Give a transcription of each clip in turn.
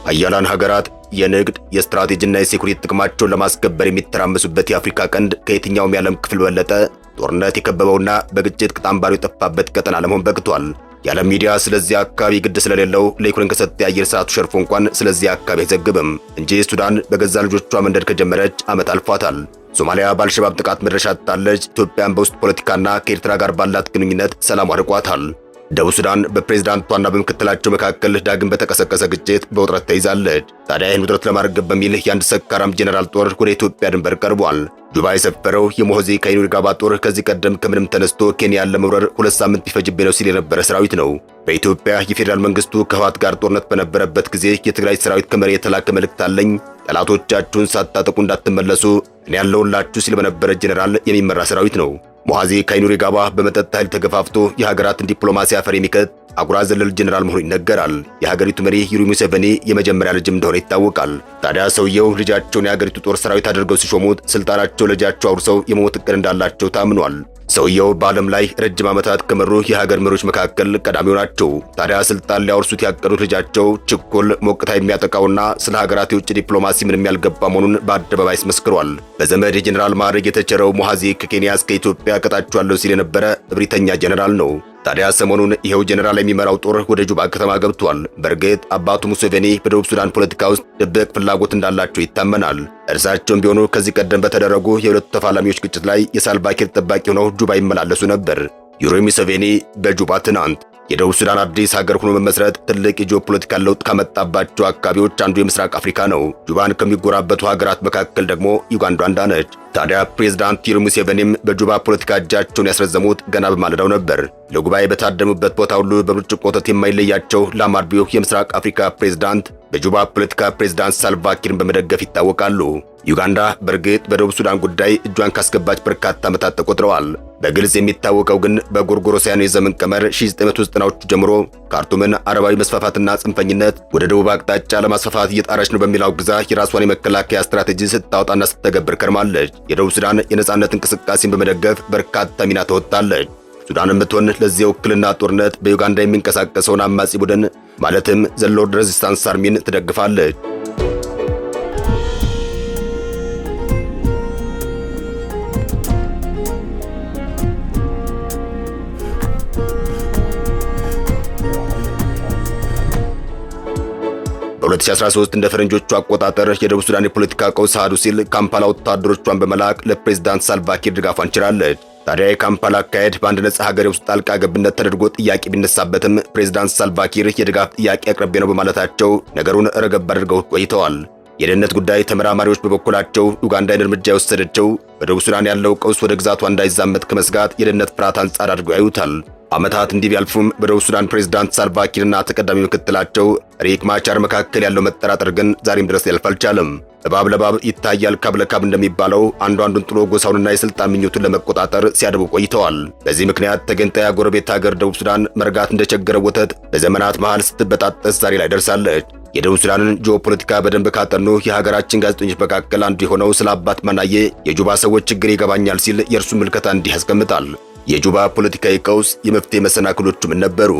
አያላን ሀገራት የንግድ የስትራቴጂና የሴኩሪቲ ጥቅማቸውን ለማስከበር የሚተራመሱበት የአፍሪካ ቀንድ ከየትኛውም የዓለም ክፍል በለጠ ጦርነት የከበበውና በግጭት ቅጣምባሩ የጠፋበት ቀጠና ለመሆን በቅቷል። የዓለም ሚዲያ ስለዚህ አካባቢ ግድ ስለሌለው ለዩክሬን ከሰጠ የአየር ሰዓቱ ሸርፎ እንኳን ስለዚህ አካባቢ አይዘግብም እንጂ ሱዳን በገዛ ልጆቿ መንደድ ከጀመረች ዓመት አልፏታል። ሶማሊያ በአልሸባብ ጥቃት መድረሻ አጥታለች። ኢትዮጵያን በውስጥ ፖለቲካና ከኤርትራ ጋር ባላት ግንኙነት ሰላም አርቋታል። ደቡብ ሱዳን በፕሬዝዳንቷና በምክትላቸው መካከል ዳግም በተቀሰቀሰ ግጭት በውጥረት ተይዛለች። ታዲያ ይህን ውጥረት ለማርገብ በሚል የአንድ ሰካራም ጄኔራል ጦር ወደ ኢትዮጵያ ድንበር ቀርቧል። ጁባ የሰፈረው የሞሆዚ ካይኑሪጋባ ጦር ከዚህ ቀደም ከምንም ተነስቶ ኬንያን ለመውረር 2 ሳምንት ቢፈጅብኝ ነው ሲል የነበረ ሰራዊት ነው። በኢትዮጵያ የፌዴራል መንግስቱ ከህወሓት ጋር ጦርነት በነበረበት ጊዜ የትግራይ ሰራዊት ከመሪ የተላከ መልእክት አለኝ፣ ጠላቶቻችሁን ሳታጠቁ እንዳትመለሱ እኔ ያለሁላችሁ ሲል በነበረ ጄኔራል የሚመራ ሰራዊት ነው። ሞሆዚ ካይኑሪጋባ በመጠጥ ኃይል ተገፋፍቶ የሀገራትን ዲፕሎማሲ አፈር የሚከት አጉራ ዘለል ጄኔራል መሆኑ ይነገራል። የሀገሪቱ መሪ ዩዌሪ ሙሴቬኒ የመጀመሪያ ልጅም እንደሆነ ይታወቃል። ታዲያ ሰውየው ልጃቸውን የሀገሪቱ ጦር ሰራዊት አድርገው ሲሾሙት ስልጣናቸው ልጃቸው አውርሰው የመሞት እቅድ እንዳላቸው ታምኗል። ሰውየው በዓለም ላይ ረጅም ዓመታት ከመሩ የሀገር መሪዎች መካከል ቀዳሚው ናቸው። ታዲያ ስልጣን ሊያወርሱት ያቀዱት ልጃቸው ችኩል ሞቅታ የሚያጠቃውና ስለ ሀገራት የውጭ ዲፕሎማሲ ምንም ያልገባ መሆኑን በአደባባይ አስመስክሯል። በዘመድ የጄኔራል ማዕረግ የተቸረው ሞሆዚ ከኬንያ እስከ ኢትዮጵያ ቀጣቸዋለሁ ሲል የነበረ እብሪተኛ ጄኔራል ነው። ታዲያ ሰሞኑን ይሄው ጄኔራል የሚመራው ጦር ወደ ጁባ ከተማ ገብቷል። በእርግጥ አባቱ ሙሴቬኒ በደቡብ ሱዳን ፖለቲካ ውስጥ ድብቅ ፍላጎት እንዳላቸው ይታመናል። እርሳቸውም ቢሆኑ ከዚህ ቀደም በተደረጉ የሁለቱ ተፋላሚዎች ግጭት ላይ የሳልቫኪር ጠባቂ ሆነው ጁባ ይመላለሱ ነበር። ዩዌሪ ሙሴቬኒ በጁባ ትናንት የደቡብ ሱዳን አዲስ ሀገር ሆኖ መመስረት ትልቅ የጂኦፖለቲካል ለውጥ ካመጣባቸው አካባቢዎች አንዱ የምስራቅ አፍሪካ ነው። ጁባን ከሚጎራበቱ ሀገራት መካከል ደግሞ ዩጋንዳ አንዷ ነች። ታዲያ ፕሬዝዳንት ዩዌሪ ሙሴቬኒም በጁባ ፖለቲካ እጃቸውን ያስረዘሙት ገና በማለዳው ነበር። ለጉባኤ በታደሙበት ቦታ ሁሉ በብርጭቆ ወተት የማይለያቸው ላማርቢዮ የምስራቅ አፍሪካ ፕሬዝዳንት በጁባ ፖለቲካ ፕሬዝዳንት ሳልቫኪርን በመደገፍ ይታወቃሉ። ዩጋንዳ በእርግጥ በደቡብ ሱዳን ጉዳይ እጇን ካስገባች በርካታ ዓመታት ተቆጥረዋል። በግልጽ የሚታወቀው ግን በጎርጎሮሳውያኑ የዘመን ቀመር 1990ዎቹ ጀምሮ ካርቱምን አረባዊ መስፋፋትና ጽንፈኝነት ወደ ደቡብ አቅጣጫ ለማስፋፋት እየጣረች ነው በሚል አውግዛ የራሷን የመከላከያ ስትራቴጂ ስታወጣና ስትተገብር ከርማለች። የደቡብ ሱዳን የነጻነት እንቅስቃሴን በመደገፍ በርካታ ሚና ተወጥታለች። ሱዳንም ብትሆን ለዚህ ውክልና ጦርነት በዩጋንዳ የሚንቀሳቀሰውን አማጺ ቡድን ማለትም ዘ ሎርድ ሬዚስታንስ አርሚን ትደግፋለች። በ2013 እንደ ፈረንጆቹ አቆጣጠር የደቡብ ሱዳን የፖለቲካ ቀውስ አሃዱ ሲል ካምፓላ ወታደሮቿን በመላክ ለፕሬዝዳንት ሳልቫኪር ድጋፏን ችራለች። ታዲያ የካምፓላ አካሄድ በአንድ ነጻ ሀገር ውስጥ ጣልቃ ገብነት ተደርጎ ጥያቄ ቢነሳበትም ፕሬዝዳንት ሳልቫኪር የድጋፍ ጥያቄ አቅርቤ ነው በማለታቸው ነገሩን ረገብ አድርገው ቆይተዋል። የደህንነት ጉዳይ ተመራማሪዎች በበኩላቸው ዩጋንዳን እርምጃ የወሰደችው በደቡብ ሱዳን ያለው ቀውስ ወደ ግዛቷ እንዳይዛመት ከመስጋት የደህንነት ፍርሃት አንጻር አድርገው ያዩታል። ዓመታት እንዲህ ቢያልፉም በደቡብ ሱዳን ፕሬዝዳንት ሳልቫኪርና ተቀዳሚ ምክትላቸው ሪክ ማቻር መካከል ያለው መጠራጠር ግን ዛሬም ድረስ ሊያልፍ አልቻለም። እባብ ለባብ ይታያል ካብ ለካብ እንደሚባለው አንዱን ጥሎ ጎሳውንና የስልጣን ምኞቱን ለመቆጣጠር ሲያደቡ ቆይተዋል። በዚህ ምክንያት ተገንጣይ ጎረቤት ሀገር ደቡብ ሱዳን መርጋት እንደቸገረ ወተት በዘመናት መሃል ስትበጣጠስ ዛሬ ላይ ደርሳለች። የደቡብ ሱዳንን ጂኦፖለቲካ በደንብ ካጠኑ የሀገራችን ጋዜጠኞች መካከል አንዱ የሆነው ስለ አባት ማናዬ የጁባ ሰዎች ችግር ይገባኛል ሲል የእርሱ ምልከታ እንዲህ ያስቀምጣል። የጁባ ፖለቲካዊ ቀውስ የመፍትሄ መሰናክሎቹ ምን ነበሩ?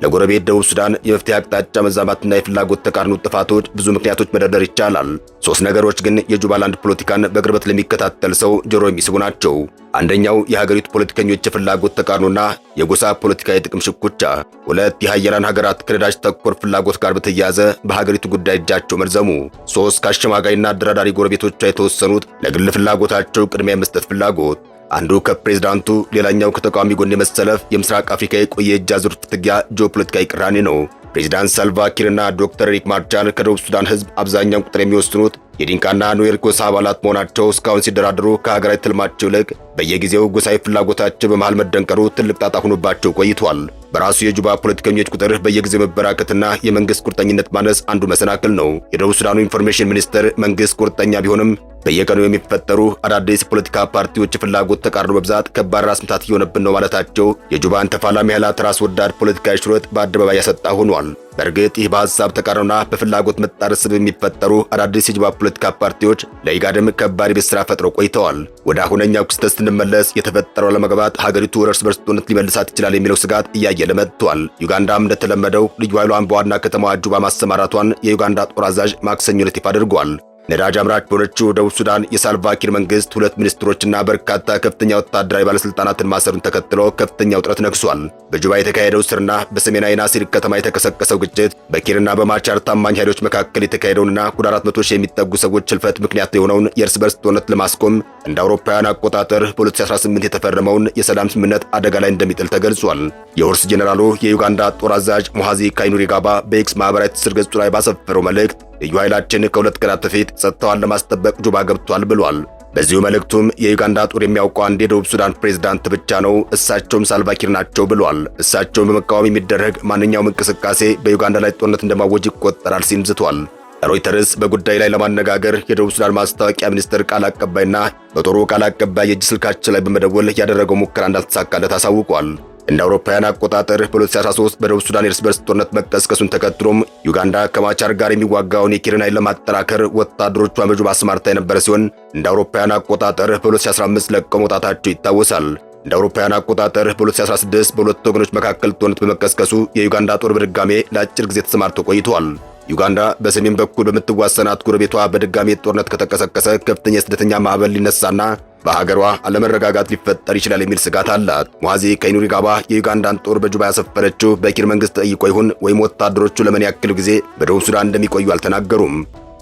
ለጎረቤት ደቡብ ሱዳን የመፍትሄ አቅጣጫ መዛባትና የፍላጎት ተቃርኖ ጥፋቶች ብዙ ምክንያቶች መደርደር ይቻላል። 3 ነገሮች ግን የጁባላንድ ፖለቲካን በቅርበት ለሚከታተል ሰው ጆሮ የሚስቡ ናቸው። አንደኛው የሀገሪቱ ፖለቲከኞች የፍላጎት ተቃርኖና የጎሳ ፖለቲካዊ ጥቅም ሽኩቻ። 2 የሀያላን ሀገራት ከነዳጅ ተኮር ፍላጎት ጋር በተያያዘ በሀገሪቱ ጉዳይ እጃቸው መርዘሙ። 3 ከአሸማጋይና አደራዳሪ ጎረቤቶቿ የተወሰኑት ለግል ፍላጎታቸው ቅድሚያ የመስጠት ፍላጎት። አንዱ ከፕሬዝዳንቱ ሌላኛው ከተቃዋሚ ጎን የመሰለፍ የምስራቅ አፍሪካ የቆየ እጅ አዙር ፍትጊያ ጂኦፖለቲካዊ ቅራኔ ነው። ፕሬዝዳንት ሳልቫኪርና ዶክተር ሪክ ማቻር ከደቡብ ሱዳን ሕዝብ አብዛኛውን ቁጥር የሚወስኑት የዲንካና ኑዌር ጎሳ አባላት መሆናቸው እስካሁን ሲደራደሩ ከሀገራዊ ትልማቸው ይልቅ በየጊዜው ጎሳዊ ፍላጎታቸው በመሃል መደንቀሩ ትልቅ ጣጣ ሆኖባቸው ቆይቷል። በራሱ የጁባ ፖለቲከኞች ቁጥር በየጊዜው መበራከትና የመንግስት ቁርጠኝነት ማነስ አንዱ መሰናክል ነው። የደቡብ ሱዳኑ ኢንፎርሜሽን ሚኒስትር መንግስት ቁርጠኛ ቢሆንም በየቀኑ የሚፈጠሩ አዳዲስ የፖለቲካ ፓርቲዎች ፍላጎት ተቃርኖ በብዛት ከባድ ራስ ምታት እየሆነብን ነው ማለታቸው የጁባን ተፋላሚ ኃይላት ራስ ወዳድ ፖለቲካዊ ሽሮጥ በአደባባይ ያሰጣ ሆኗል። በእርግጥ ይህ በሀሳብ ተቃርኖና በፍላጎት መጣረስ የሚፈጠሩ አዳዲስ የጁባ ፖለቲካ ፓርቲዎች ለኢጋድም ከባድ የቤት ስራ ፈጥረው ቆይተዋል። ወደ አሁነኛው ክስተት ስንመለስ የተፈጠረው አለመግባባት ሀገሪቱ እርስ በርስ ጦርነት ሊመልሳት ይችላል የሚለው ስጋት እያየለ መጥቷል። ዩጋንዳም እንደተለመደው ልዩ ኃይሏን በዋና ከተማዋ ጁባ ማሰማራቷን የዩጋንዳ ጦር አዛዥ ማክሰኞ ዕለት ይፋ አድርጓል። ነዳጅ አምራች በሆነችው ደቡብ ሱዳን የሳልቫኪር መንግስት 2 ሚኒስትሮችና በርካታ ከፍተኛ ወታደራዊ ባለስልጣናትን ማሰሩን ተከትሎ ከፍተኛ ውጥረት ነግሷል። በጁባ የተካሄደው እስርና በሰሜናዊ ናሲር ከተማ የተቀሰቀሰው ግጭት በኪርና በማቻር ታማኝ ኃይሎች መካከል የተካሄደውንና ወደ 400 ሺህ የሚጠጉ ሰዎች ህልፈት ምክንያት የሆነውን የእርስ በርስ ጦርነት ለማስቆም እንደ አውሮፓውያን አቆጣጠር በ2018 የተፈረመውን የሰላም ስምምነት አደጋ ላይ እንደሚጥል ተገልጿል። የሆርስ ጄኔራሉ የዩጋንዳ ጦር አዛዥ ሙሃዚ ካይኑሪጋባ በኤክስ ማህበራዊ ትስስር ገጹ ላይ ባሰፈረው መልእክት ልዩ ኃይላችን ከ2 ቀናት በፊት ጸጥታዋን ለማስጠበቅ ጁባ ገብቷል ብሏል። በዚሁ መልእክቱም የዩጋንዳ ጦር የሚያውቀው አንድ የደቡብ ሱዳን ፕሬዝዳንት ብቻ ነው፣ እሳቸውም ሳልቫኪር ናቸው ብሏል። እሳቸውን በመቃወም የሚደረግ ማንኛውም እንቅስቃሴ በዩጋንዳ ላይ ጦርነት እንደማወጅ ይቆጠራል ሲል ዝቷል። ሮይተርስ በጉዳይ ላይ ለማነጋገር የደቡብ ሱዳን ማስታወቂያ ሚኒስትር ቃል አቀባይና በጦሩ ቃል አቀባይ የእጅ ስልካቸው ላይ በመደወል ያደረገው ሙከራ እንዳልተሳካለት አሳውቋል። እንደ አውሮፓውያን አቆጣጠር በ2013 በደቡብ ሱዳን የእርስ በርስ ጦርነት መቀስቀሱን ተከትሎም ዩጋንዳ ከማቻር ጋር የሚዋጋውን የኪርን ኃይል ለማጠናከር ወታደሮቿን በጁባ አሰማርታ የነበረ ሲሆን እንደ አውሮፓውያን አቆጣጠር በ2015 ለቀው መውጣታቸው ይታወሳል። እንደ አውሮፓውያን አቆጣጠር በ2016 በሁለቱ ወገኖች መካከል ጦርነት በመቀስቀሱ የዩጋንዳ ጦር በድጋሜ ለአጭር ጊዜ ተሰማርቶ ቆይቷል። ዩጋንዳ በሰሜን በኩል በምትዋሰናት ጎረቤቷ በድጋሜ ጦርነት ከተቀሰቀሰ ከፍተኛ የስደተኛ ማዕበል ሊነሳና በሀገሯ አለመረጋጋት ሊፈጠር ይችላል የሚል ስጋት አላት። ሙሃዚ ካይኑሪጋባ የዩጋንዳን ጦር በጁባ ያሰፈረችው በኪር መንግስት ጠይቆ ይሁን ወይም ወታደሮቹ ለምን ያክል ጊዜ በደቡብ ሱዳን እንደሚቆዩ አልተናገሩም።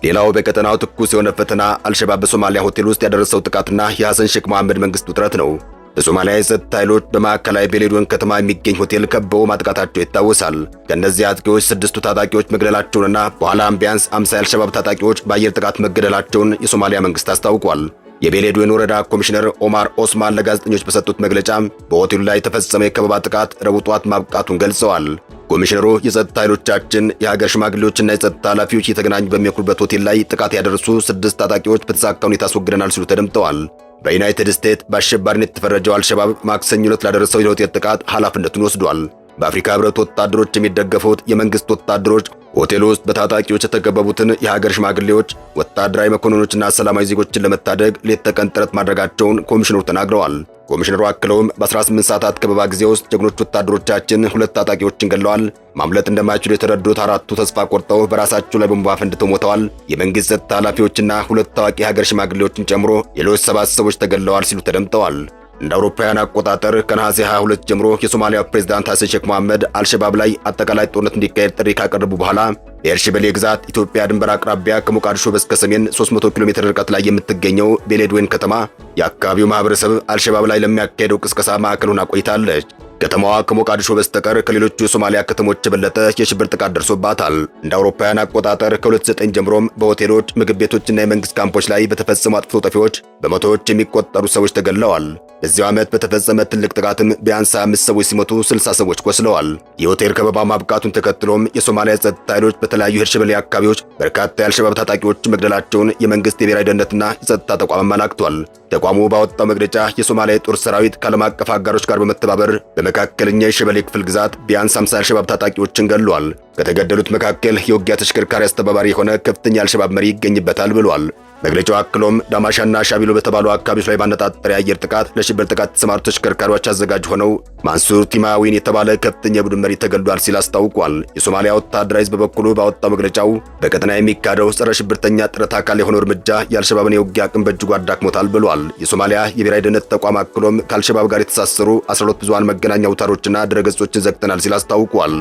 ሌላው በቀጠናው ትኩስ የሆነ ፈተና አልሸባብ በሶማሊያ ሆቴል ውስጥ ያደረሰው ጥቃትና የሐሰን ሼክ መሐመድ መንግስት ውጥረት ነው። በሶማሊያ የጸጥታ ኃይሎች በማዕከላዊ ቤሌዶን ከተማ የሚገኝ ሆቴል ከበው ማጥቃታቸው ይታወሳል። ከእነዚህ አጥቂዎች 6ቱ ታጣቂዎች መግደላቸውንና በኋላም ቢያንስ 50 የአልሸባብ ታጣቂዎች በአየር ጥቃት መገደላቸውን የሶማሊያ መንግስት አስታውቋል። የቤሌዶን ወረዳ ኮሚሽነር ኦማር ኦስማን ለጋዜጠኞች በሰጡት መግለጫ በሆቴሉ ላይ የተፈጸመ የከበባ ጥቃት ረቡዕ ጠዋት ማብቃቱን ገልጸዋል። ኮሚሽነሩ የጸጥታ ኃይሎቻችን የሀገር ሽማግሌዎችና የጸጥታ ኃላፊዎች እየተገናኙ በሚያኩሩበት ሆቴል ላይ ጥቃት ያደረሱ 6 ታጣቂዎች በተሳካ ሁኔታ አስወግደናል ሲሉ ተደምጠዋል። በዩናይትድ ስቴትስ በአሸባሪነት የተፈረጀው አልሸባብ ማክሰኞ ዕለት ላደረሰው የሆቴል ጥቃት ኃላፊነቱን ወስዷል። በአፍሪካ ህብረት ወታደሮች የሚደገፉት የመንግስት ወታደሮች ሆቴል ውስጥ በታጣቂዎች የተከበቡትን የሀገር ሽማግሌዎች፣ ወታደራዊ መኮንኖችና ሰላማዊ ዜጎችን ለመታደግ ሌት ተቀን ጥረት ማድረጋቸውን ኮሚሽነሩ ተናግረዋል። ኮሚሽነሩ አክለውም በ18 ሰዓታት ከበባ ጊዜ ውስጥ ጀግኖች ወታደሮቻችን 2 ታጣቂዎችን ገድለዋል። ማምለጥ እንደማይችሉ የተረዱት 4ቱ ተስፋ ቆርጠው በራሳቸው ላይ ቦምብ ፈንድተው ሞተዋል። የመንግስት ጸጥታ ኃላፊዎችና 2 ታዋቂ የሀገር ሽማግሌዎችን ጨምሮ ሌሎች 7 ሰዎች ተገድለዋል ሲሉ ተደምጠዋል። እንደ አውሮፓውያን አቆጣጠር ከነሐሴ 22 ጀምሮ የሶማሊያ ፕሬዝዳንት ሐሰን ሼክ መሐመድ አልሸባብ ላይ አጠቃላይ ጦርነት እንዲካሄድ ጥሪ ካቀረቡ በኋላ በኤርሽበሌ ግዛት ኢትዮጵያ ድንበር አቅራቢያ ከሞቃዲሾ በስተ ሰሜን 300 ኪሎ ሜትር ርቀት ላይ የምትገኘው ቤሌዶዌን ከተማ የአካባቢው ማህበረሰብ አልሸባብ ላይ ለሚያካሄደው ቅስቀሳ ማዕከል ሆና ቆይታለች። ከተማዋ ከሞቃዲሾ በስተቀር ከሌሎቹ የሶማሊያ ከተሞች የበለጠ የሽብር ጥቃት ደርሶባታል። እንደ አውሮፓውያን አቆጣጠር ከ2009 ጀምሮም በሆቴሎች፣ ምግብ ቤቶችና የመንግስት ካምፖች ላይ በተፈጸሙ አጥፍቶ ጠፊዎች በመቶዎች የሚቆጠሩ ሰዎች ተገድለዋል። በዚያው ዓመት በተፈጸመ ትልቅ ጥቃትም ቢያንስ 25 ሰዎች ሲሞቱ 60 ሰዎች ቆስለዋል። የሆቴል ከበባ ማብቃቱን ተከትሎም የሶማሊያ ጸጥታ ኃይሎች በተለያዩ የኤርሽበሌ አካባቢዎች በርካታ የአልሸባብ ታጣቂዎች መግደላቸውን የመንግስት የብሔራዊ ደህንነትና የጸጥታ ተቋም አመላክቷል። ተቋሙ ባወጣው መግለጫ የሶማሊያ የጦር ሰራዊት ከዓለም አቀፍ አጋሮች ጋር በመተባበር በመካከለኛ የሸበሌ ክፍል ግዛት ቢያንስ 50 የአልሸባብ ታጣቂዎችን ገድሏል። ከተገደሉት መካከል የውጊያ ተሽከርካሪ አስተባባሪ የሆነ ከፍተኛ የአልሸባብ መሪ ይገኝበታል ብሏል። መግለጫው አክሎም ዳማሻና ሻቢሎ በተባሉ አካባቢዎች ላይ ባነጣጠረ የአየር ጥቃት ለሽብር ጥቃት የተሰማሩ ተሽከርካሪዎች አዘጋጅ ሆነው ማንሱር ቲማዊን የተባለ ከፍተኛ የቡድን መሪ ተገድሏል ሲል አስታውቋል። የሶማሊያ ወታደራዊ ሕዝብ በበኩሉ ባወጣው መግለጫው በቀጠና የሚካሄደው ጸረ ሽብርተኛ ጥረት አካል የሆነው እርምጃ የአልሸባብን የውጊያ አቅም በእጅጉ አዳክሞታል ብሏል። የሶማሊያ የብሔራዊ ደህንነት ተቋም አክሎም ከአልሸባብ ጋር የተሳሰሩ 12 ብዙሃን መገናኛ አውታሮችና ድረገጾችን ዘግተናል ሲል አስታውቋል።